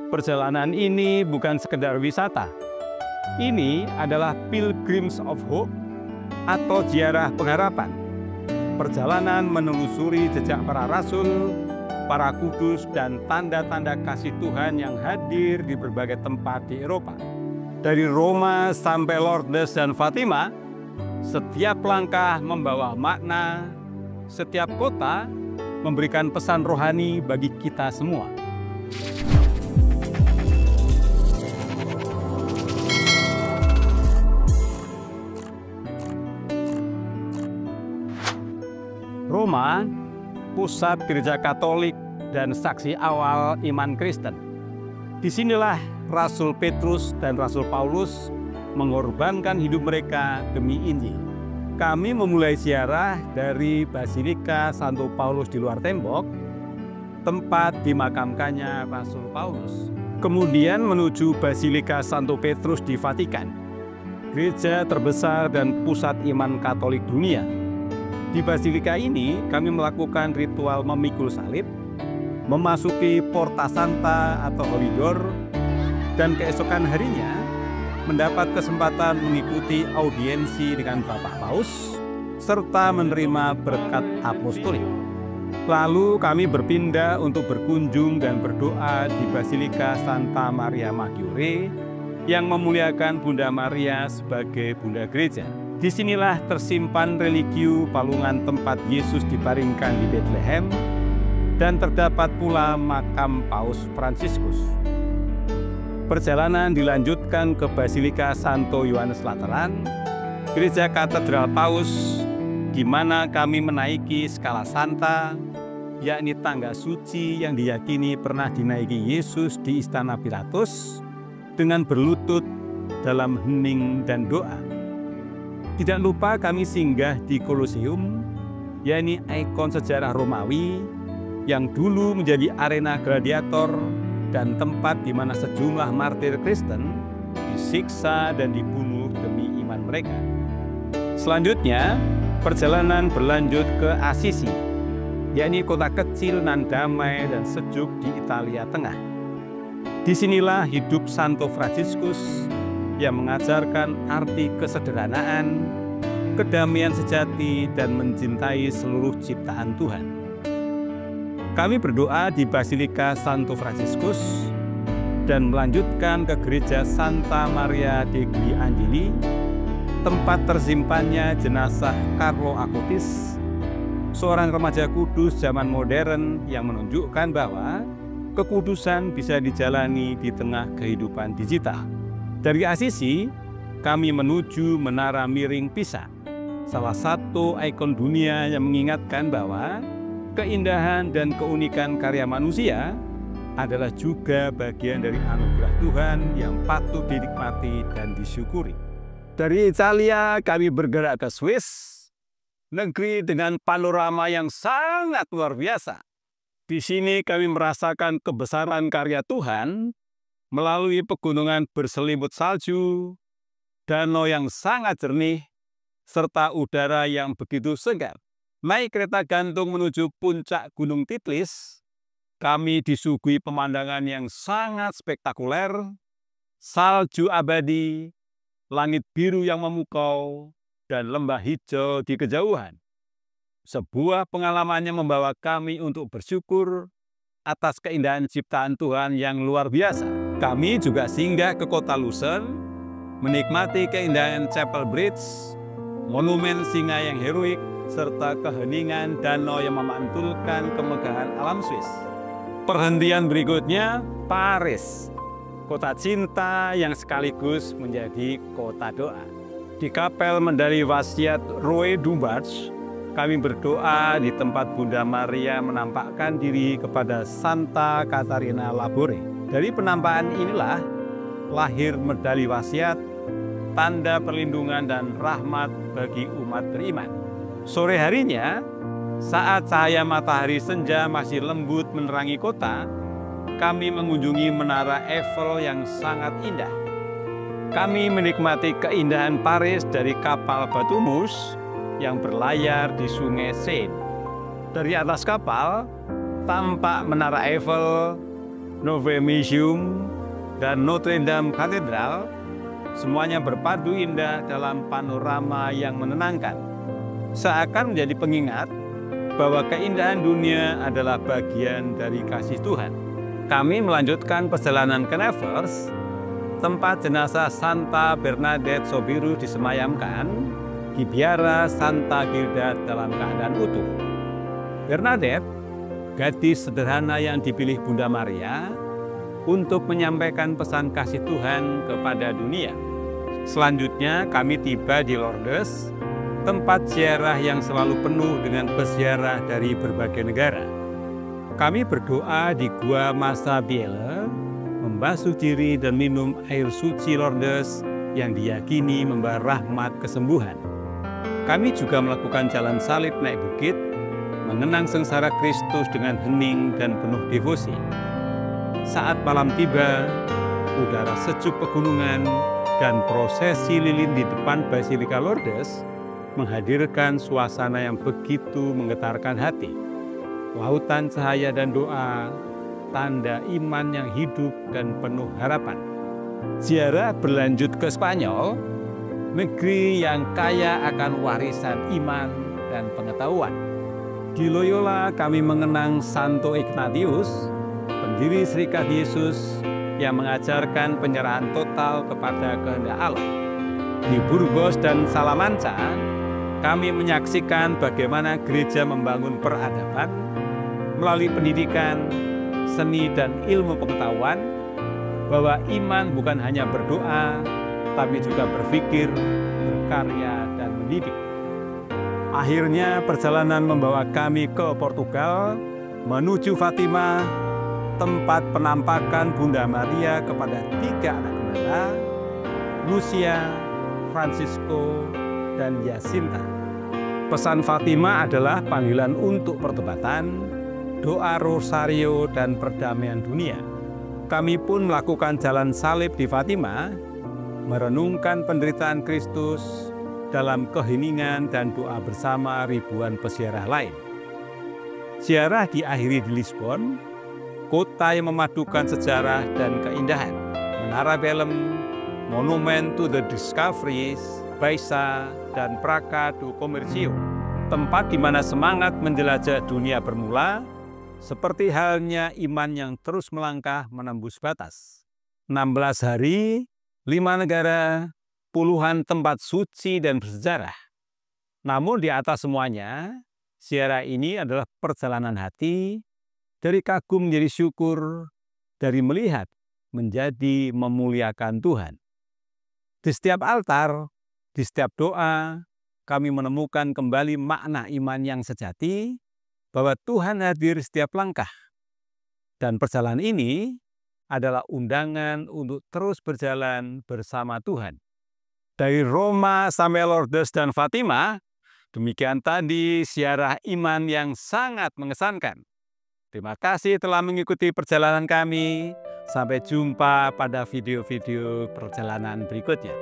Perjalanan ini bukan sekedar wisata. Ini adalah Pilgrims of Hope atau ziarah pengharapan. Perjalanan menelusuri jejak para rasul, para kudus, dan tanda-tanda kasih Tuhan yang hadir di berbagai tempat di Eropa. Dari Roma sampai Lourdes dan Fatima, setiap langkah membawa makna, setiap kota memberikan pesan rohani bagi kita semua. Roma, pusat gereja Katolik dan saksi awal iman Kristen. Disinilah Rasul Petrus dan Rasul Paulus mengorbankan hidup mereka demi Injil. Kami memulai ziarah dari Basilika Santo Paulus di luar tembok, tempat dimakamkannya Rasul Paulus. Kemudian menuju Basilika Santo Petrus di Vatikan, gereja terbesar dan pusat iman Katolik dunia. Di Basilika ini kami melakukan ritual memikul salib, memasuki Porta Santa atau Holy Door, dan keesokan harinya mendapat kesempatan mengikuti audiensi dengan Bapak Paus serta menerima berkat apostolik. Lalu kami berpindah untuk berkunjung dan berdoa di Basilika Santa Maria Maggiore yang memuliakan Bunda Maria sebagai Bunda Gereja. Disinilah tersimpan religiu palungan tempat Yesus dibaringkan di Bethlehem, dan terdapat pula makam Paus Fransiskus. Perjalanan dilanjutkan ke Basilika Santo Yohanes Lateran, gereja katedral Paus, di mana kami menaiki Scala Santa, yakni tangga suci yang diyakini pernah dinaiki Yesus di Istana Pilatus dengan berlutut dalam hening dan doa. Tidak lupa kami singgah di Kolosium, yakni ikon sejarah Romawi yang dulu menjadi arena gladiator dan tempat di mana sejumlah martir Kristen disiksa dan dibunuh demi iman mereka. Selanjutnya, perjalanan berlanjut ke Assisi, yakni kota kecil nan damai dan sejuk di Italia Tengah. Disinilah hidup Santo Fransiskus yang mengajarkan arti kesederhanaan, kedamaian sejati, dan mencintai seluruh ciptaan Tuhan. Kami berdoa di Basilika Santo Fransiskus dan melanjutkan ke gereja Santa Maria degli Angeli, tempat tersimpannya jenazah Carlo Acutis, seorang remaja kudus zaman modern yang menunjukkan bahwa kekudusan bisa dijalani di tengah kehidupan digital. Dari Assisi, kami menuju Menara Miring Pisa, salah satu ikon dunia yang mengingatkan bahwa keindahan dan keunikan karya manusia adalah juga bagian dari anugerah Tuhan yang patut dinikmati dan disyukuri. Dari Italia, kami bergerak ke Swiss, negeri dengan panorama yang sangat luar biasa. Di sini kami merasakan kebesaran karya Tuhan melalui pegunungan berselimut salju, danau yang sangat jernih, serta udara yang begitu segar. Naik kereta gantung menuju puncak Gunung Titlis, kami disuguhi pemandangan yang sangat spektakuler, salju abadi, langit biru yang memukau, dan lembah hijau di kejauhan. Sebuah pengalaman yang membawa kami untuk bersyukur atas keindahan ciptaan Tuhan yang luar biasa. Kami juga singgah ke kota Lucerne, menikmati keindahan Chapel Bridge, monumen singa yang heroik, serta keheningan danau yang memantulkan kemegahan alam Swiss. Perhentian berikutnya, Paris, kota cinta yang sekaligus menjadi kota doa. Di kapel Medali Wasiat Roe Dumbarz, kami berdoa di tempat Bunda Maria menampakkan diri kepada Santa Catarina Labore. Dari penampakan inilah lahir medali wasiat, tanda perlindungan dan rahmat bagi umat beriman. Sore harinya, saat cahaya matahari senja masih lembut menerangi kota, kami mengunjungi Menara Eiffel yang sangat indah. Kami menikmati keindahan Paris dari kapal batu mus yang berlayar di Sungai Seine. Dari atas kapal, tampak Menara Eiffel, Louvre Museum, dan Notre Dame Cathedral, semuanya berpadu indah dalam panorama yang menenangkan. Seakan menjadi pengingat bahwa keindahan dunia adalah bagian dari kasih Tuhan. Kami melanjutkan perjalanan ke Nevers, tempat jenazah Santa Bernadette Sobiru disemayamkan di biara Santa Gilda dalam keadaan utuh. Bernadette, gadis sederhana yang dipilih Bunda Maria untuk menyampaikan pesan kasih Tuhan kepada dunia. Selanjutnya kami tiba di Lourdes, tempat ziarah yang selalu penuh dengan peziarah dari berbagai negara. Kami berdoa di Gua Massa Bielle, membasuh diri dan minum air suci Lourdes yang diyakini membawa rahmat kesembuhan. Kami juga melakukan jalan salib naik bukit, mengenang sengsara Kristus dengan hening dan penuh devosi. Saat malam tiba, udara sejuk pegunungan dan prosesi lilin di depan Basilika Lourdes menghadirkan suasana yang begitu menggetarkan hati. Lautan cahaya dan doa, tanda iman yang hidup dan penuh harapan. Ziarah berlanjut ke Spanyol, negeri yang kaya akan warisan iman dan pengetahuan. Di Loyola kami mengenang Santo Ignatius, pendiri Serikat Yesus yang mengajarkan penyerahan total kepada kehendak Allah. Di Burgos dan Salamanca, kami menyaksikan bagaimana gereja membangun peradaban melalui pendidikan, seni, dan ilmu pengetahuan, bahwa iman bukan hanya berdoa, tapi juga berpikir, berkarya, dan mendidik. Akhirnya perjalanan membawa kami ke Portugal, menuju Fatima, tempat penampakan Bunda Maria kepada 3 anak gembala, Lucia, Francisco, dan Jacinta. Pesan Fatima adalah panggilan untuk pertobatan, doa rosario, dan perdamaian dunia. Kami pun melakukan jalan salib di Fatima, merenungkan penderitaan Kristus dalam keheningan dan doa bersama ribuan peziarah lain. Ziarah diakhiri di Lisbon, kota yang memadukan sejarah dan keindahan. Menara Belém, Monumen to the Discoveries, Baisa, dan Praca do Comércio, tempat di mana semangat menjelajah dunia bermula, seperti halnya iman yang terus melangkah menembus batas. 16 hari, 5 negara, puluhan tempat suci dan bersejarah. Namun di atas semuanya, ziarah ini adalah perjalanan hati, dari kagum menjadi syukur, dari melihat menjadi memuliakan Tuhan. Di setiap altar, di setiap doa, kami menemukan kembali makna iman yang sejati, bahwa Tuhan hadir setiap langkah. Dan perjalanan ini adalah undangan untuk terus berjalan bersama Tuhan. Dari Roma sampai Lourdes dan Fatima, demikian tadi ziarah iman yang sangat mengesankan. Terima kasih telah mengikuti perjalanan kami. Sampai jumpa pada video-video perjalanan berikutnya.